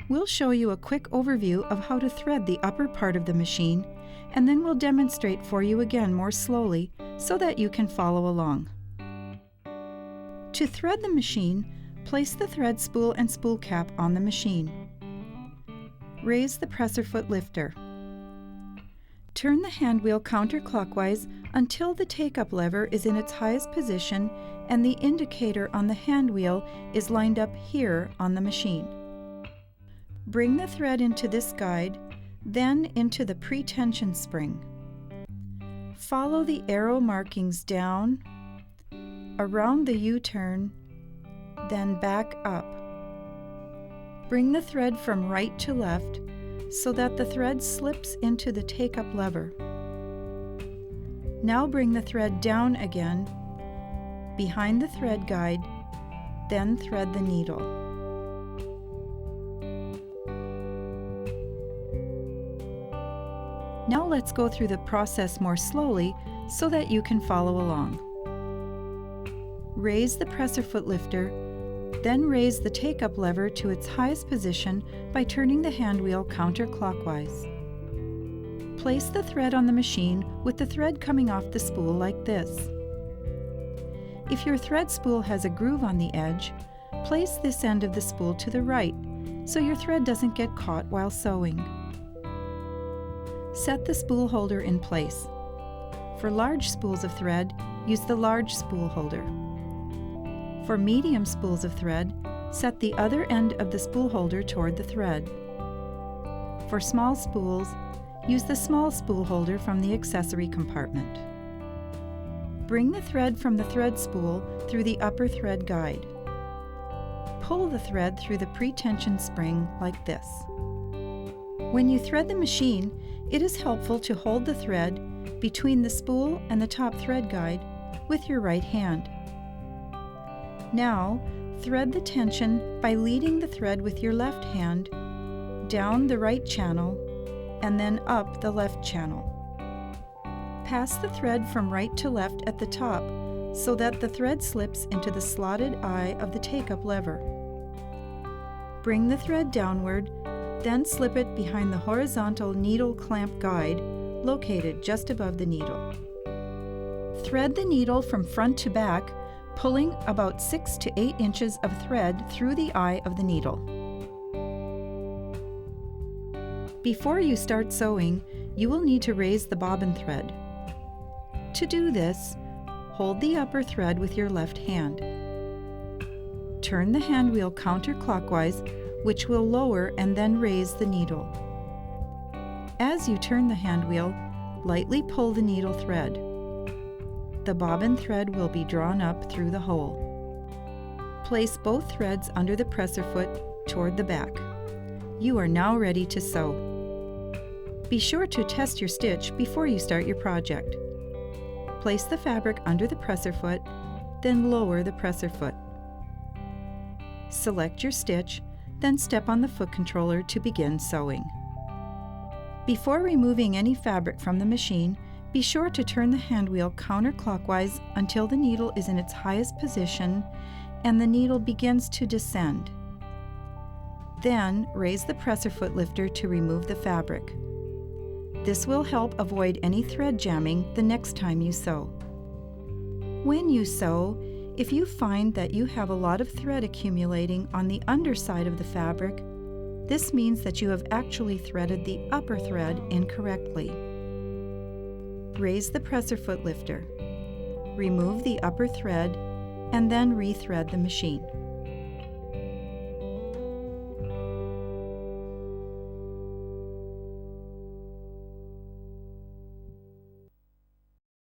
We'll show you a quick overview of how to thread the upper part of the machine, and then we'll demonstrate for you again more slowly so that you can follow along. To thread the machine, place the thread spool and spool cap on the machine. Raise the presser foot lifter. Turn the hand wheel counterclockwise until the take-up lever is in its highest position and the indicator on the hand wheel is lined up here on the machine. Bring the thread into this guide, then into the pre-tension spring. Follow the arrow markings down, around the U-turn, then back up. Bring the thread from right to left so that the thread slips into the take-up lever. Now bring the thread down again, behind the thread guide, then thread the needle. Now let's go through the process more slowly so that you can follow along. Raise the presser foot lifter, then raise the take-up lever to its highest position by turning the hand wheel counterclockwise. Place the thread on the machine with the thread coming off the spool like this. If your thread spool has a groove on the edge, place this end of the spool to the right so your thread doesn't get caught while sewing. Set the spool holder in place. For large spools of thread, use the large spool holder. For medium spools of thread, set the other end of the spool holder toward the thread. For small spools, use the small spool holder from the accessory compartment. Bring the thread from the thread spool through the upper thread guide. Pull the thread through the pre-tension spring like this. When you thread the machine, it is helpful to hold the thread between the spool and the top thread guide with your right hand. Now, thread the tension by leading the thread with your left hand down the right channel and then up the left channel. Pass the thread from right to left at the top so that the thread slips into the slotted eye of the take-up lever. Bring the thread downward, then slip it behind the horizontal needle clamp guide located just above the needle. Thread the needle from front to back, pulling about 6 to 8 inches of thread through the eye of the needle. Before you start sewing, you will need to raise the bobbin thread. To do this, hold the upper thread with your left hand. Turn the hand wheel counterclockwise, which will lower and then raise the needle. As you turn the hand wheel, lightly pull the needle thread. The bobbin thread will be drawn up through the hole. Place both threads under the presser foot toward the back. You are now ready to sew. Be sure to test your stitch before you start your project. Place the fabric under the presser foot, then lower the presser foot. Select your stitch, then step on the foot controller to begin sewing. Before removing any fabric from the machine, be sure to turn the hand wheel counterclockwise until the needle is in its highest position and the needle begins to descend. Then raise the presser foot lifter to remove the fabric. This will help avoid any thread jamming the next time you sew. When you sew, if you find that you have a lot of thread accumulating on the underside of the fabric, this means that you have actually threaded the upper thread incorrectly. Raise the presser foot lifter. Remove the upper thread and then rethread the machine.